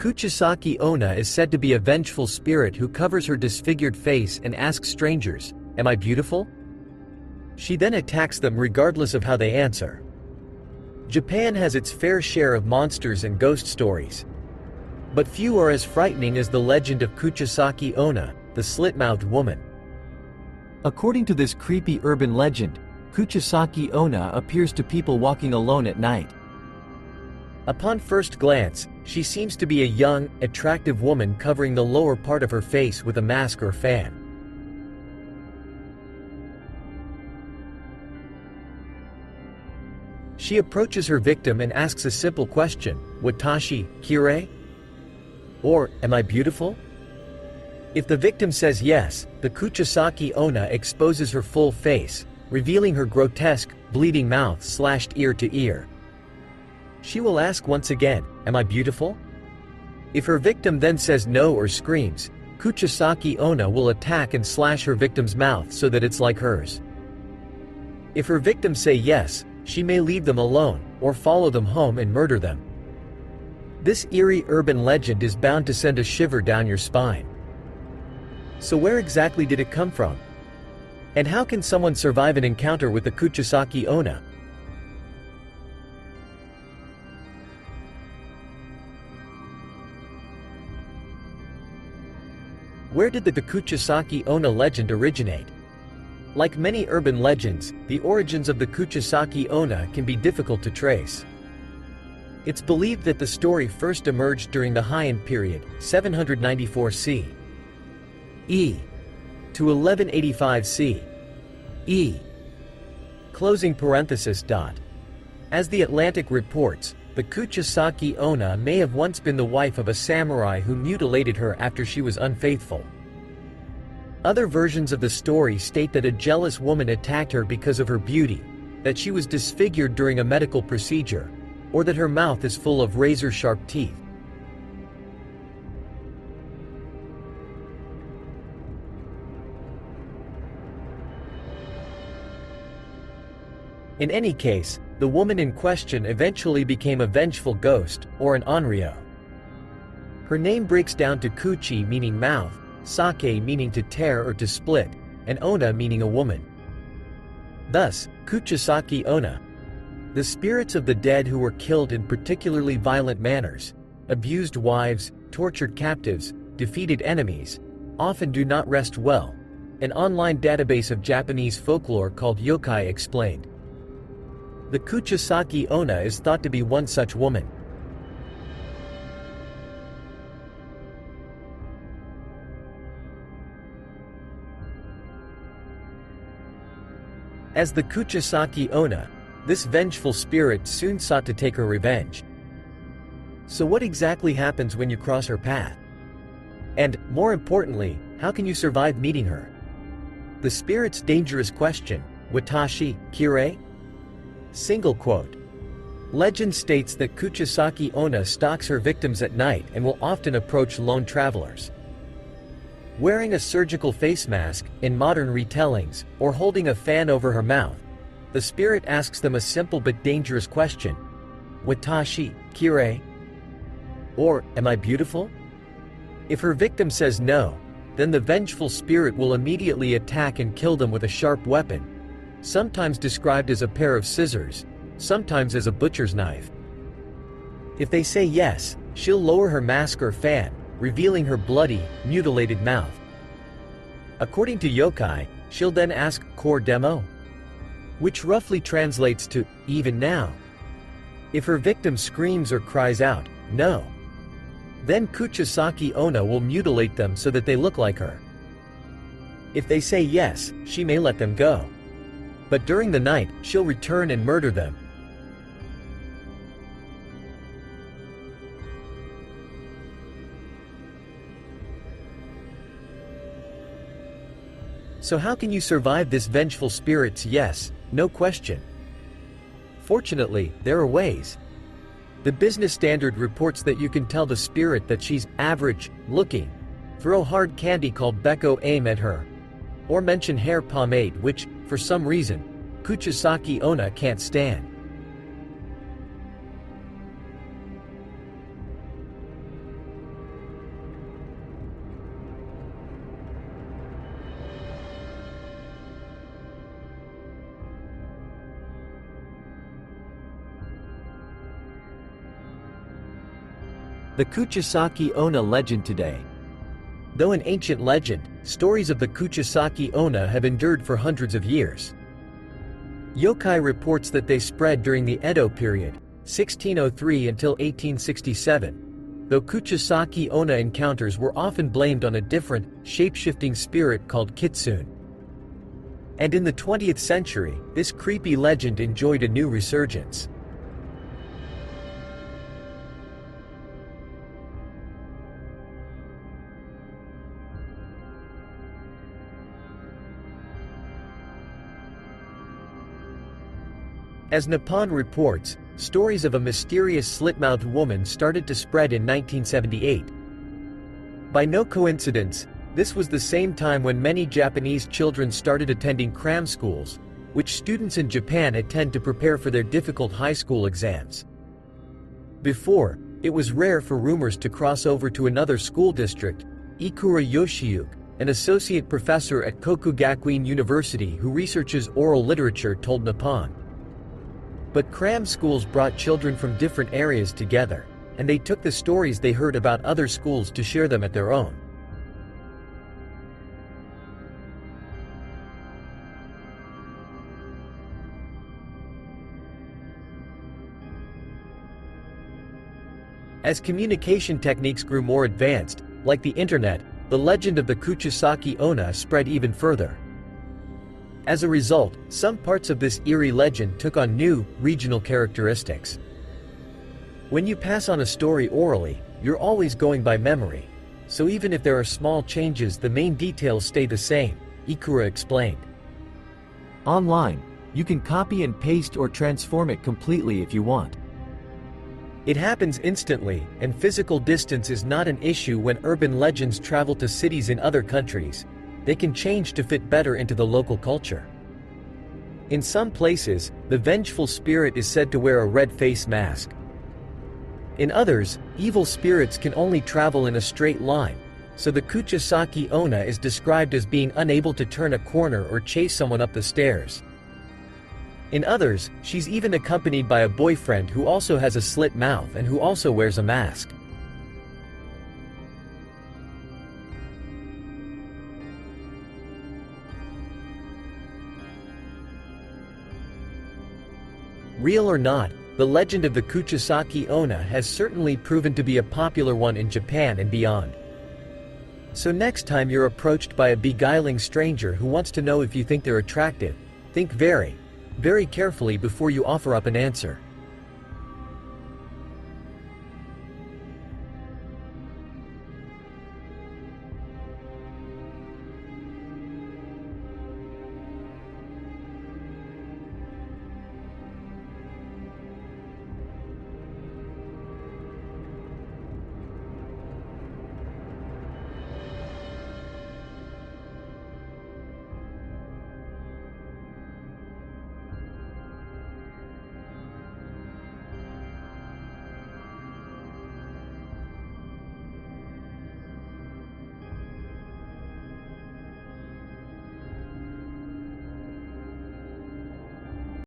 Kuchisake Onna is said to be a vengeful spirit who covers her disfigured face and asks strangers, "Am I beautiful?" She then attacks them regardless of how they answer. Japan has its fair share of monsters and ghost stories. But few are as frightening as the legend of Kuchisake Onna, the slit-mouthed woman. According to this creepy urban legend, Kuchisake Onna appears to people walking alone at night. Upon first glance, she seems to be a young, attractive woman covering the lower part of her face with a mask or fan. She approaches her victim and asks a simple question, "Watashi, kirei?" Or, "Am I beautiful?" If the victim says yes, the Kuchisake Onna exposes her full face, revealing her grotesque, bleeding mouth slashed ear to ear. She will ask once again, "Am I beautiful?" If her victim then says no or screams, Kuchisake Onna will attack and slash her victim's mouth so that it's like hers. If her victims say yes, she may leave them alone, or follow them home and murder them. This eerie urban legend is bound to send a shiver down your spine. So where exactly did it come from? And how can someone survive an encounter with the Kuchisake Onna? Where did the Kuchisake Onna legend originate? Like many urban legends, the origins of the Kuchisake Onna can be difficult to trace. It's believed that the story first emerged during the Heian period, 794 C.E. to 1185 C.E. Closing parenthesis. As the Atlantic reports, the Kuchisake Onna may have once been the wife of a samurai who mutilated her after she was unfaithful. Other versions of the story state that a jealous woman attacked her because of her beauty, that she was disfigured during a medical procedure, or that her mouth is full of razor-sharp teeth. In any case, the woman in question eventually became a vengeful ghost, or an onryo. Her name breaks down to Kuchi meaning mouth, Sake meaning to tear or to split, and Onna meaning a woman. Thus, Kuchisake Onna. The spirits of the dead who were killed in particularly violent manners, abused wives, tortured captives, defeated enemies, often do not rest well. An online database of Japanese folklore called yokai explained. The Kuchisake Onna is thought to be one such woman. As the Kuchisake Onna, this vengeful spirit soon sought to take her revenge. So what exactly happens when you cross her path? And, more importantly, how can you survive meeting her? The spirit's dangerous question, "Watashi, kirei?" Single quote. Legend states that Kuchisake Onna stalks her victims at night and will often approach lone travelers. Wearing a surgical face mask, in modern retellings, or holding a fan over her mouth, the spirit asks them a simple but dangerous question, "Watashi, kirei?" Or, "Am I beautiful?" If her victim says no, then the vengeful spirit will immediately attack and kill them with a sharp weapon, sometimes described as a pair of scissors, sometimes as a butcher's knife. If they say yes, she'll lower her mask or fan, revealing her bloody, mutilated mouth. According to yokai, she'll then ask, "Core demo?" which roughly translates to, "Even now?" If her victim screams or cries out, "No," then Kuchisake Onna will mutilate them so that they look like her. If they say yes, she may let them go. But during the night, she'll return and murder them. So how can you survive this vengeful spirit's yes, no question? Fortunately, there are ways. The Business Standard reports that you can tell the spirit that she's average looking, throw hard candy called Becco aim at her, or mention hair pomade which, for some reason, Kuchisake Onna can't stand. The Kuchisake Onna legend today. Though an ancient legend, stories of the Kuchisake Onna have endured for hundreds of years. Yokai reports that they spread during the Edo period, 1603 until 1867, though Kuchisake Onna encounters were often blamed on a different, shape-shifting spirit called kitsune. And in the 20th century, this creepy legend enjoyed a new resurgence. As Nippon reports, stories of a mysterious slit-mouthed woman started to spread in 1978. By no coincidence, this was the same time when many Japanese children started attending cram schools, which students in Japan attend to prepare for their difficult high school exams. Before, it was rare for rumors to cross over to another school district. Ikura Yoshiyuki, an associate professor at Kokugakuin University who researches oral literature, told Nippon. But cram schools brought children from different areas together, and they took the stories they heard about other schools to share them at their own. As communication techniques grew more advanced, like the internet, the legend of the Kuchisake Onna spread even further. As a result, some parts of this eerie legend took on new, regional characteristics. When you pass on a story orally, you're always going by memory. So even if there are small changes, the main details stay the same, Ikura explained. Online, you can copy and paste or transform it completely if you want. It happens instantly, and physical distance is not an issue when urban legends travel to cities in other countries. They can change to fit better into the local culture. In some places, the vengeful spirit is said to wear a red face mask. In others, evil spirits can only travel in a straight line, so the Kuchisake Onna is described as being unable to turn a corner or chase someone up the stairs. In others, she's even accompanied by a boyfriend who also has a slit mouth and who also wears a mask. Real or not, the legend of the Kuchisake Onna has certainly proven to be a popular one in Japan and beyond. So next time you're approached by a beguiling stranger who wants to know if you think they're attractive, think very, very carefully before you offer up an answer.